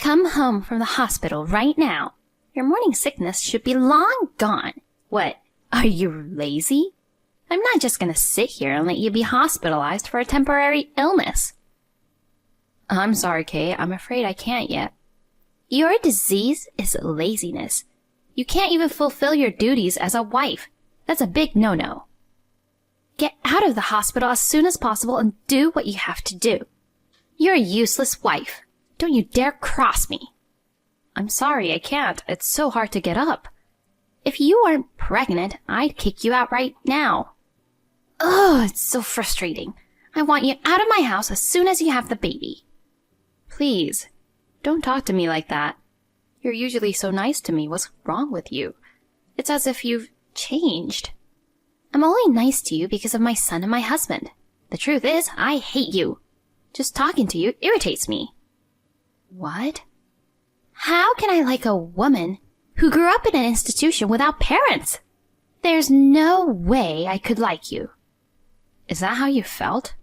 Come home from the hospital right now. Your morning sickness should be long gone. What, are you lazy? I'm not just going to sit here and let you be hospitalized for a temporary illness. I'm sorry, Kay. I'm afraid I can't yet. Your disease is laziness. You can't even fulfill your duties as a wife. That's a big no-no. Get out of the hospital as soon as possible and do what you have to do. You're a useless wife. Don't you dare cross me. I'm sorry, I can't. It's so hard to get up. If you weren't pregnant, I'd kick you out right now. Ugh, it's so frustrating. I want you out of my house as soon as you have the baby. Please, don't talk to me like that. You're usually so nice to me. What's wrong with you? It's as if you've changed. I'm only nice to you because of my son and my husband. The truth is, I hate you. Just talking to you irritates me. What? How can I like a woman who grew up in an institution without parents? There's no way I could like you. Is that how you felt?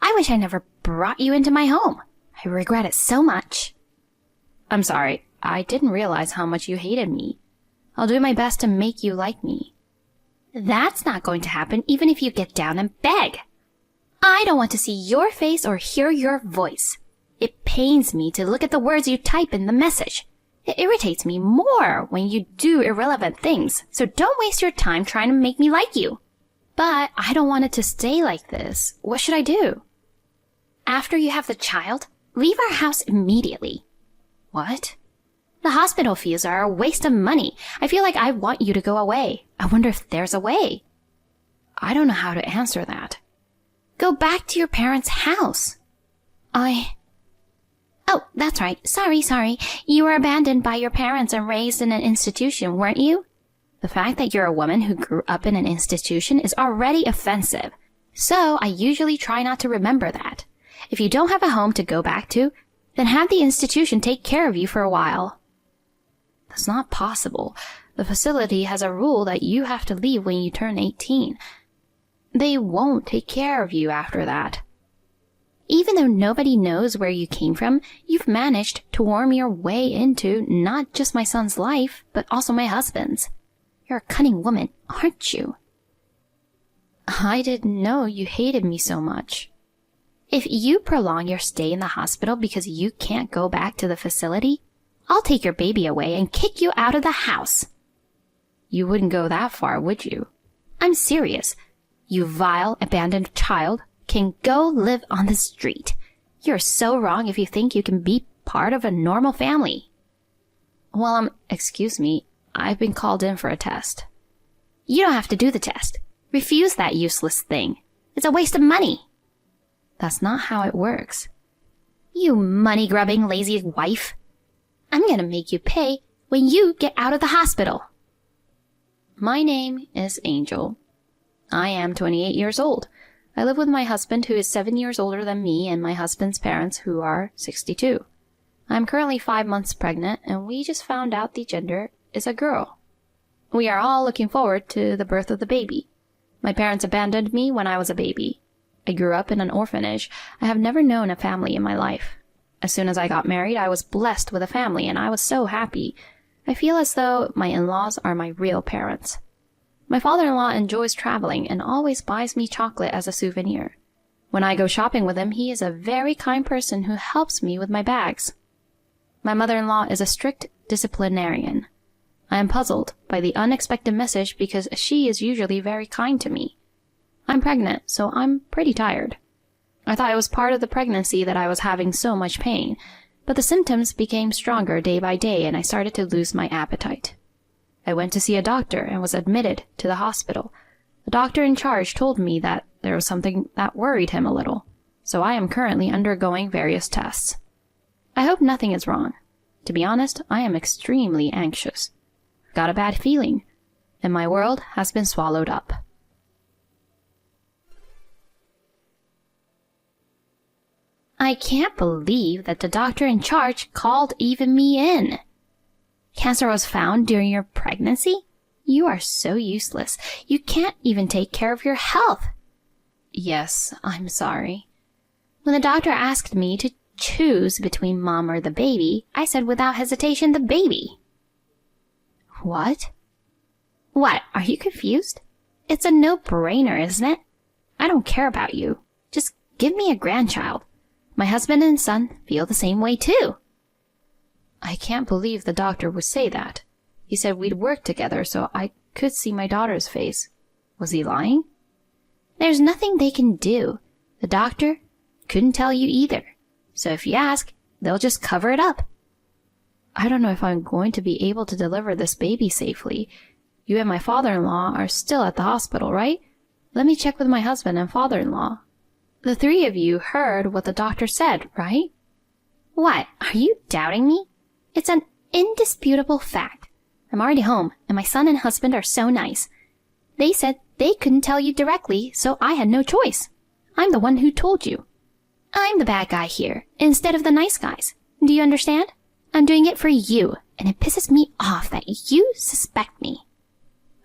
I wish I never brought you into my home. I regret it so much. I'm sorry. I didn't realize how much you hated me. I'll do my best to make you like me. That's not going to happen even if you get down and beg. I don't want to see your face or hear your voice. It pains me to look at the words you type in the message. It irritates me more when you do irrelevant things, so don't waste your time trying to make me like you. But I don't want it to stay like this. What should I do? After you have the child, leave our house immediately. What? The hospital fees are a waste of money. I feel like I want you to go away. I wonder if there's a way. I don't know how to answer that. Go back to your parents' house. Oh, that's right. Sorry. You were abandoned by your parents and raised in an institution, weren't you? The fact that you're a woman who grew up in an institution is already offensive. So I usually try not to remember that. If you don't have a home to go back to, then have the institution take care of you for a while. That's not possible. The facility has a rule that you have to leave when you turn 18. They won't take care of you after that. Even though nobody knows where you came from, you've managed to worm your way into not just my son's life, but also my husband's. You're a cunning woman, aren't you? I didn't know you hated me so much. If you prolong your stay in the hospital because you can't go back to the facility, I'll take your baby away and kick you out of the house. You wouldn't go that far, would you? I'm serious. You vile, abandoned child can go live on the street. You're so wrong if you think you can be part of a normal family. Well, excuse me, I've been called in for a test. You don't have to do the test. Refuse that useless thing. It's a waste of money. That's not how it works. You money-grubbing, lazy wife. I'm gonna make you pay when you get out of the hospital. My name is Angel. I am 28 years old. I live with my husband, who is 7 years older than me, and my husband's parents, who are 62. I'm currently 5 months pregnant, and we just found out the gender is a girl. We are all looking forward to the birth of the baby. My parents abandoned me when I was a baby. I grew up in an orphanage. I have never known a family in my life. As soon as I got married, I was blessed with a family, and I was so happy. I feel as though my in-laws are my real parents. My father-in-law enjoys traveling and always buys me chocolate as a souvenir. When I go shopping with him, he is a very kind person who helps me with my bags. My mother-in-law is a strict disciplinarian. I am puzzled by the unexpected message because she is usually very kind to me. I'm pregnant, so I'm pretty tired. I thought it was part of the pregnancy that I was having so much pain, but the symptoms became stronger day by day and I started to lose my appetite. I went to see a doctor and was admitted to the hospital. The doctor in charge told me that there was something that worried him a little, so I am currently undergoing various tests. I hope nothing is wrong. To be honest, I am extremely anxious. I've got a bad feeling, and my world has been swallowed up. I can't believe that the doctor in charge called even me in. Cancer was found during your pregnancy? You are so useless. You can't even take care of your health. Yes, I'm sorry. When the doctor asked me to choose between mom or the baby, I said without hesitation the baby. What? What, are you confused? It's a no-brainer, isn't it? I don't care about you. Just give me a grandchild. My husband and son feel the same way too. I can't believe the doctor would say that. He said we'd work together so I could see my daughter's face. Was he lying? There's nothing they can do. The doctor couldn't tell you either. So if you ask, they'll just cover it up. I don't know if I'm going to be able to deliver this baby safely. You and my father-in-law are still at the hospital, right? Let me check with my husband and father-in-law. The three of you heard what the doctor said, right? What, are you doubting me? It's an indisputable fact. I'm already home, and my son and husband are so nice. They said they couldn't tell you directly, so I had no choice. I'm the one who told you. I'm the bad guy here, instead of the nice guys. Do you understand? I'm doing it for you, and it pisses me off that you suspect me.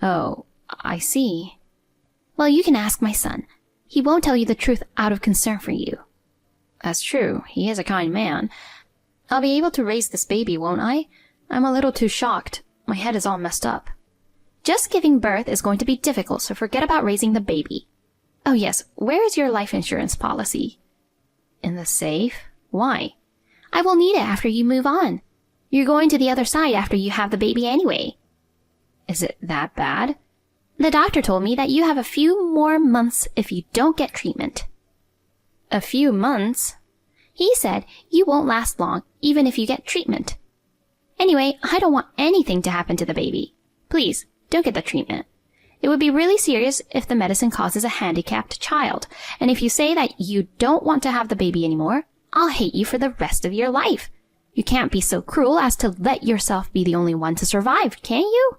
Oh, I see. Well, you can ask my son. He won't tell you the truth out of concern for you. That's true. He is a kind man. I'll be able to raise this baby, won't I? I'm a little too shocked. My head is all messed up. Just giving birth is going to be difficult, so forget about raising the baby. Oh yes, where is your life insurance policy? In the safe? Why? I will need it after you move on. You're going to the other side after you have the baby anyway. Is it that bad? The doctor told me that you have a few more months if you don't get treatment. A few months? He said you won't last long, even if you get treatment. Anyway, I don't want anything to happen to the baby. Please, don't get the treatment. It would be really serious if the medicine causes a handicapped child. And if you say that you don't want to have the baby anymore, I'll hate you for the rest of your life. You can't be so cruel as to let yourself be the only one to survive, can you?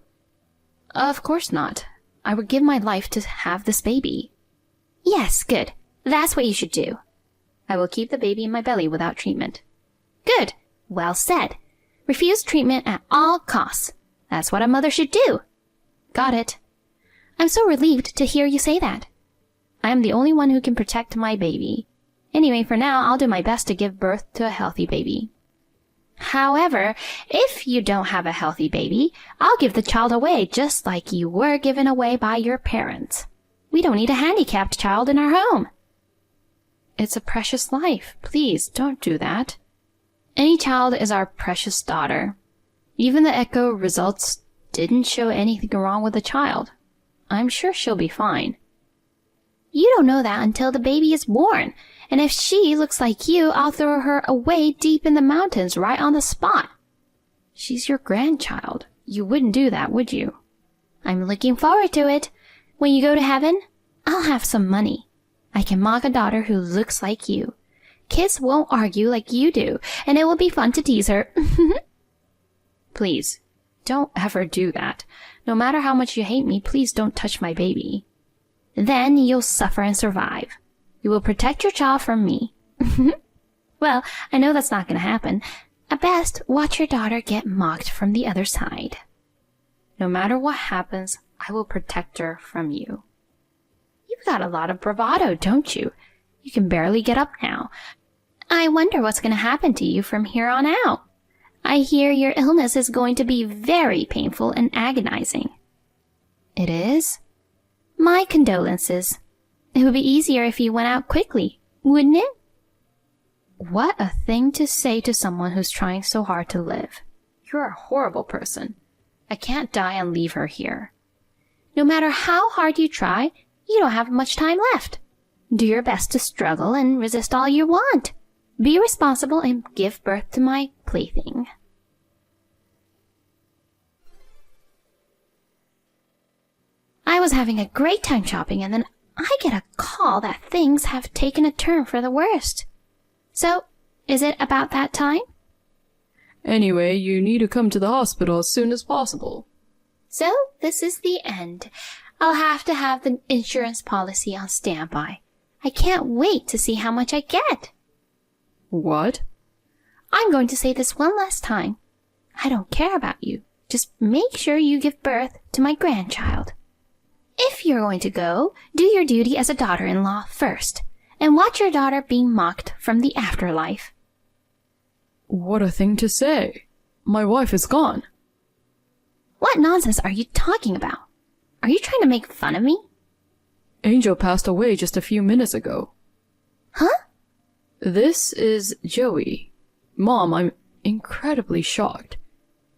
Of course not. I would give my life to have this baby. Yes, good. That's what you should do. I will keep the baby in my belly without treatment. Good. Well said. Refuse treatment at all costs. That's what a mother should do. Got it. I'm so relieved to hear you say that. I am the only one who can protect my baby. Anyway, for now, I'll do my best to give birth to a healthy baby. However, if you don't have a healthy baby, I'll give the child away just like you were given away by your parents. We don't need a handicapped child in our home. It's a precious life. Please, don't do that. Any child is our precious daughter. Even the echo results didn't show anything wrong with the child. I'm sure she'll be fine. You don't know that until the baby is born. And if she looks like you, I'll throw her away deep in the mountains right on the spot. She's your grandchild. You wouldn't do that, would you? I'm looking forward to it. When you go to heaven, I'll have some money. I can mock a daughter who looks like you. Kids won't argue like you do, and it will be fun to tease her. Please, don't ever do that. No matter how much you hate me, please don't touch my baby. Then you'll suffer and survive. You will protect your child from me. Well, I know that's not going to happen. At best, watch your daughter get mocked from the other side. No matter what happens, I will protect her from you. You've got a lot of bravado, don't you? You can barely get up now. I wonder what's going to happen to you from here on out. I hear your illness is going to be very painful and agonizing. It is? My condolences. It would be easier if you went out quickly, wouldn't it? What a thing to say to someone who's trying so hard to live. You're a horrible person. I can't die and leave her here. No matter how hard you try, you don't have much time left. Do your best to struggle and resist all you want. Be responsible and give birth to my plaything. I was having a great time shopping, and then I get a call that things have taken a turn for the worst. So, is it about that time? Anyway, you need to come to the hospital as soon as possible. So, this is the end. I'll have to have the insurance policy on standby. I can't wait to see how much I get. What? I'm going to say this one last time. I don't care about you. Just make sure you give birth to my grandchild. If you're going to go, do your duty as a daughter-in-law first, and watch your daughter being mocked from the afterlife. What a thing to say. My wife is gone. What nonsense are you talking about? Are you trying to make fun of me? Angel passed away just a few minutes ago. Huh? This is Joey. Mom, I'm incredibly shocked.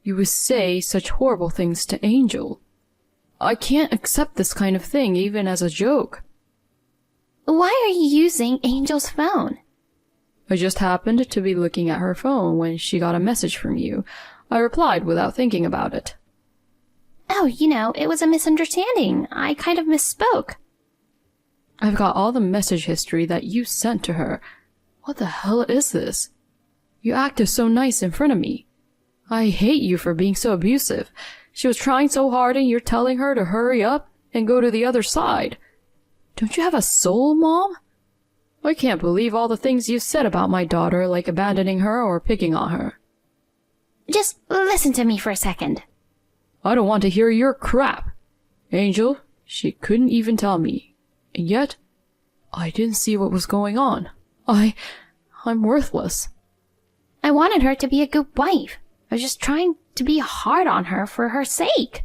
You would say such horrible things to Angel. I can't accept this kind of thing even as a joke. Why are you using Angel's phone? I just happened to be looking at her phone when she got a message from you. I replied without thinking about it. Oh, it was a misunderstanding. I kind of misspoke. I've got all the message history that you sent to her. What the hell is this? You acted so nice in front of me. I hate you for being so abusive. She was trying so hard and you're telling her to hurry up and go to the other side. Don't you have a soul, Mom? I can't believe all the things you said about my daughter, like abandoning her or picking on her. Just listen to me for a second. I don't want to hear your crap. Angel, she couldn't even tell me. And yet, I didn't see what was going on. I'm worthless. I wanted her to be a good wife. I was just trying to be hard on her for her sake.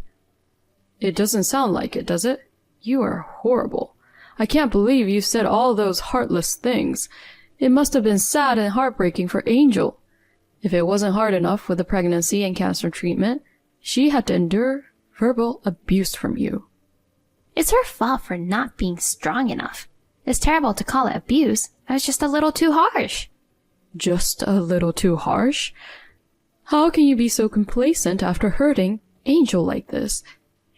It doesn't sound like it, does it? You are horrible. I can't believe you said all those heartless things. It must have been sad and heartbreaking for Angel. If it wasn't hard enough with the pregnancy and cancer treatment, she had to endure verbal abuse from you. It's her fault for not being strong enough. It's terrible to call it abuse. I was just a little too harsh. Just a little too harsh? How can you be so complacent after hurting Angel like this?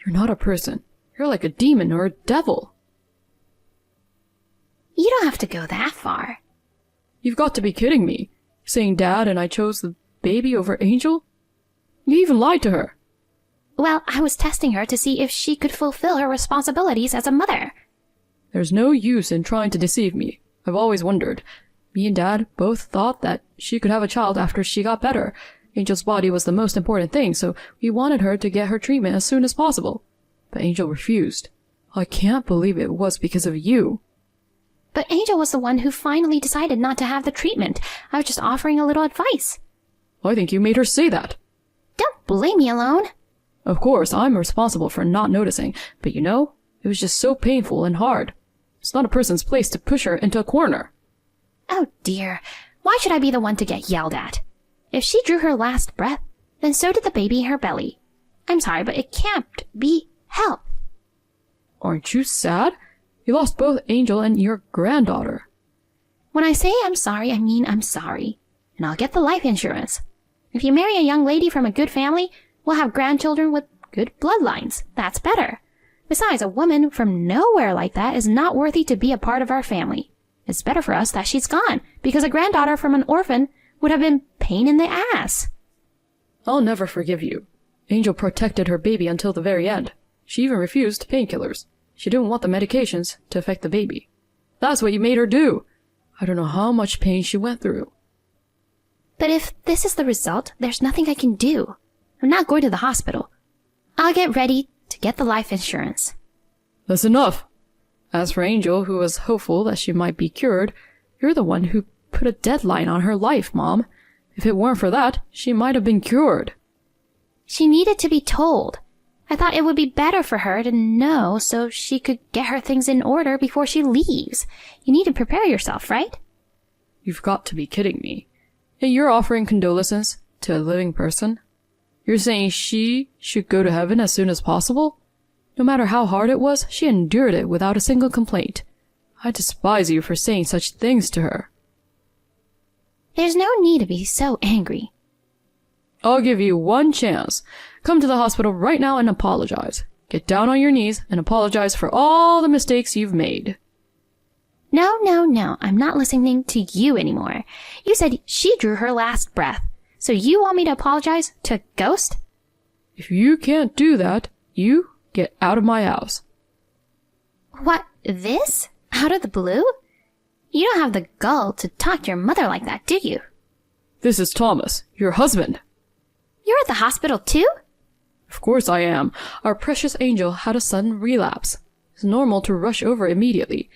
You're not a person. You're like a demon or a devil. You don't have to go that far. You've got to be kidding me. Saying Dad and I chose the baby over Angel? You even lied to her. Well, I was testing her to see if she could fulfill her responsibilities as a mother. There's no use in trying to deceive me. I've always wondered. Me and Dad both thought that she could have a child after she got better. Angel's body was the most important thing, so we wanted her to get her treatment as soon as possible. But Angel refused. I can't believe it was because of you. But Angel was the one who finally decided not to have the treatment. I was just offering a little advice. I think you made her say that. Don't blame me alone. Of course, I'm responsible for not noticing, but it was just so painful and hard. It's not a person's place to push her into a corner. Oh dear, why should I be the one to get yelled at? If she drew her last breath, then so did the baby in her belly. I'm sorry, but it can't be helped. Aren't you sad? You lost both Angel and your granddaughter. When I say I'm sorry, I mean I'm sorry. And I'll get the life insurance. If you marry a young lady from a good family, we'll have grandchildren with good bloodlines. That's better. Besides, a woman from nowhere like that is not worthy to be a part of our family. It's better for us that she's gone, because a granddaughter from an orphan would have been pain in the ass. I'll never forgive you. Angel protected her baby until the very end. She even refused painkillers. She didn't want the medications to affect the baby. That's what you made her do. I don't know how much pain she went through. But if this is the result, there's nothing I can do. I'm not going to the hospital. I'll get ready to get the life insurance. That's enough. As for Angel, who was hopeful that she might be cured, you're the one who put a deadline on her life, Mom. If it weren't for that, she might have been cured. She needed to be told. I thought it would be better for her to know so she could get her things in order before she leaves. You need to prepare yourself, right? You've got to be kidding me. Hey, you're offering condolences to a living person? You're saying she should go to heaven as soon as possible? No matter how hard it was, she endured it without a single complaint. I despise you for saying such things to her. There's no need to be so angry. I'll give you one chance. Come to the hospital right now and apologize. Get down on your knees and apologize for all the mistakes you've made. No, no, no. I'm not listening to you anymore. You said she drew her last breath. So you want me to apologize to a ghost? If you can't do that, you get out of my house. What, this? Out of the blue? You don't have the gall to talk to your mother like that, do you? This is Thomas, your husband. You're at the hospital too? Of course I am. Our precious Angel had a sudden relapse. It's normal to rush over immediately.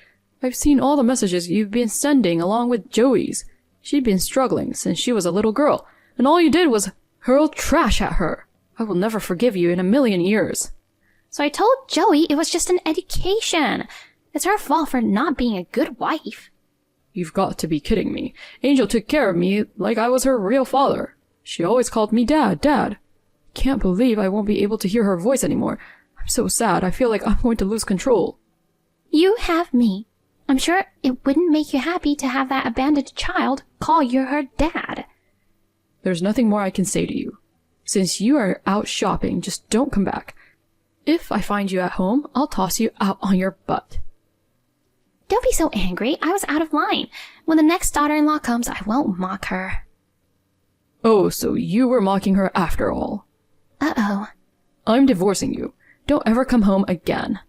I've seen all the messages you've been sending along with Joey's. She'd been struggling since she was a little girl, and all you did was hurl trash at her. I will never forgive you in a million years. So I told Joey it was just an education. It's her fault for not being a good wife. You've got to be kidding me. Angel took care of me like I was her real father. She always called me Dad, Dad. Can't believe I won't be able to hear her voice anymore. I'm so sad. I feel like I'm going to lose control. You have me. I'm sure it wouldn't make you happy to have that abandoned child call you her dad. There's nothing more I can say to you. Since you are out shopping, just don't come back. If I find you at home, I'll toss you out on your butt. Don't be so angry. I was out of line. When the next daughter-in-law comes, I won't mock her. Oh, so you were mocking her after all. Uh-oh. I'm divorcing you. Don't ever come home again.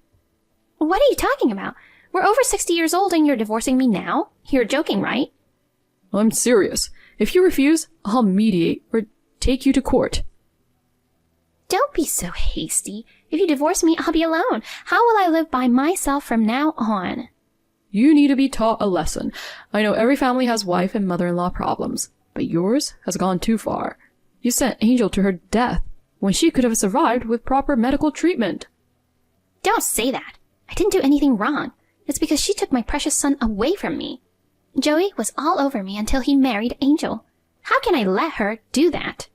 What are you talking about? We're over 60 years old and you're divorcing me now? You're joking, right? I'm serious. If you refuse, I'll mediate or take you to court. Don't be so hasty. If you divorce me, I'll be alone. How will I live by myself from now on? You need to be taught a lesson. I know every family has wife and mother-in-law problems, but yours has gone too far. You sent Angel to her death when she could have survived with proper medical treatment. Don't say that. I didn't do anything wrong. It's because she took my precious son away from me. Joey was all over me until he married Angel. How can I let her do that?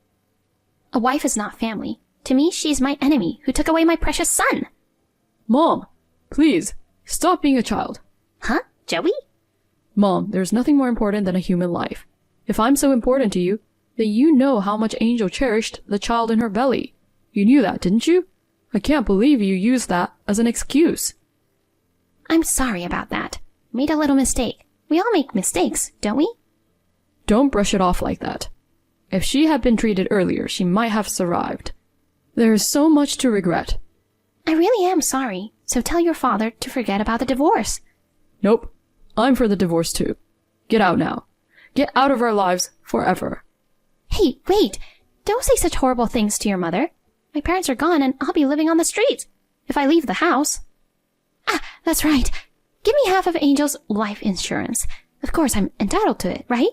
A wife is not family. To me, she's my enemy who took away my precious son. Mom, please, stop being a child. Huh? Joey? Mom, there's nothing more important than a human life. If I'm so important to you, then you know how much Angel cherished the child in her belly. You knew that, didn't you? I can't believe you used that as an excuse. I'm sorry about that. Made a little mistake. We all make mistakes, don't we? Don't brush it off like that. If she had been treated earlier, she might have survived. There is so much to regret. I really am sorry, so tell your father to forget about the divorce. Nope. I'm for the divorce too. Get out now. Get out of our lives forever. Hey, wait! Don't say such horrible things to your mother. My parents are gone and I'll be living on the streets if I leave the house. Ah, that's right. Give me half of Angel's life insurance. Of course, I'm entitled to it, right?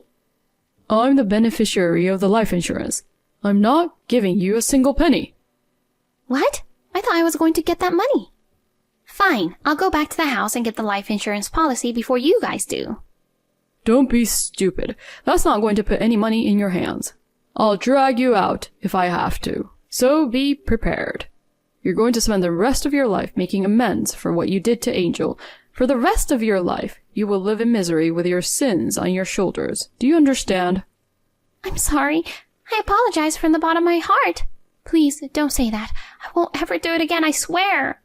I'm the beneficiary of the life insurance. I'm not giving you a single penny. What? I thought I was going to get that money. Fine, I'll go back to the house and get the life insurance policy before you guys do. Don't be stupid. That's not going to put any money in your hands. I'll drag you out if I have to. So be prepared. You're going to spend the rest of your life making amends for what you did to Angel. For the rest of your life, you will live in misery with your sins on your shoulders. Do you understand? I'm sorry. I apologize from the bottom of my heart. Please, don't say that. I won't ever do it again, I swear.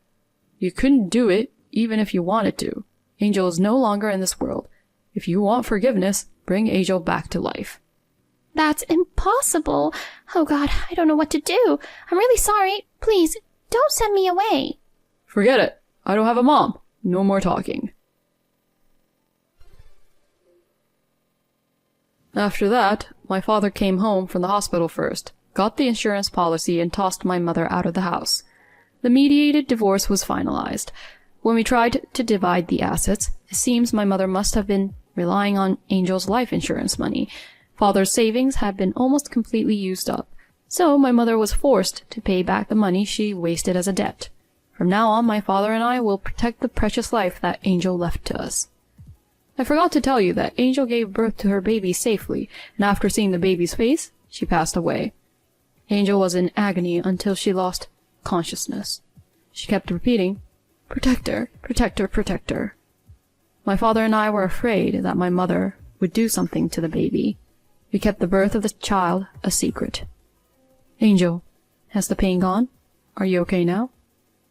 You couldn't do it, even if you wanted to. Angel is no longer in this world. If you want forgiveness, bring Angel back to life. That's impossible. Oh God, I don't know what to do. I'm really sorry. Please, don't send me away. Forget it. I don't have a mom. No more talking. After that, my father came home from the hospital first, got the insurance policy, and tossed my mother out of the house. The mediated divorce was finalized. When we tried to divide the assets, it seems my mother must have been relying on Angel's life insurance money. Father's savings had been almost completely used up, so my mother was forced to pay back the money she wasted as a debt. From now on, my father and I will protect the precious life that Angel left to us. I forgot to tell you that Angel gave birth to her baby safely, and after seeing the baby's face, she passed away. Angel was in agony until she lost consciousness. She kept repeating, "Protector, protector, protector." My father and I were afraid that my mother would do something to the baby. We kept the birth of the child a secret. Angel, has the pain gone? Are you okay now?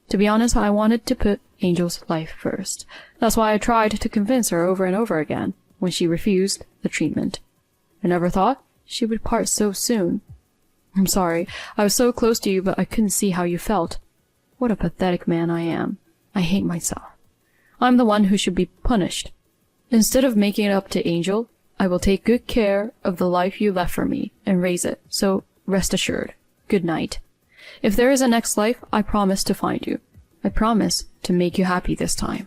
To be honest, I wanted to put Angel's life first. That's why I tried to convince her over and over again when she refused the treatment. I never thought she would part so soon. I'm sorry. I was so close to you, but I couldn't see how you felt. What a pathetic man I am. I hate myself. I'm the one who should be punished. Instead of making it up to Angel, I will take good care of the life you left for me and raise it, so rest assured. Good night. If there is a next life, I promise to find you. I promise to make you happy this time.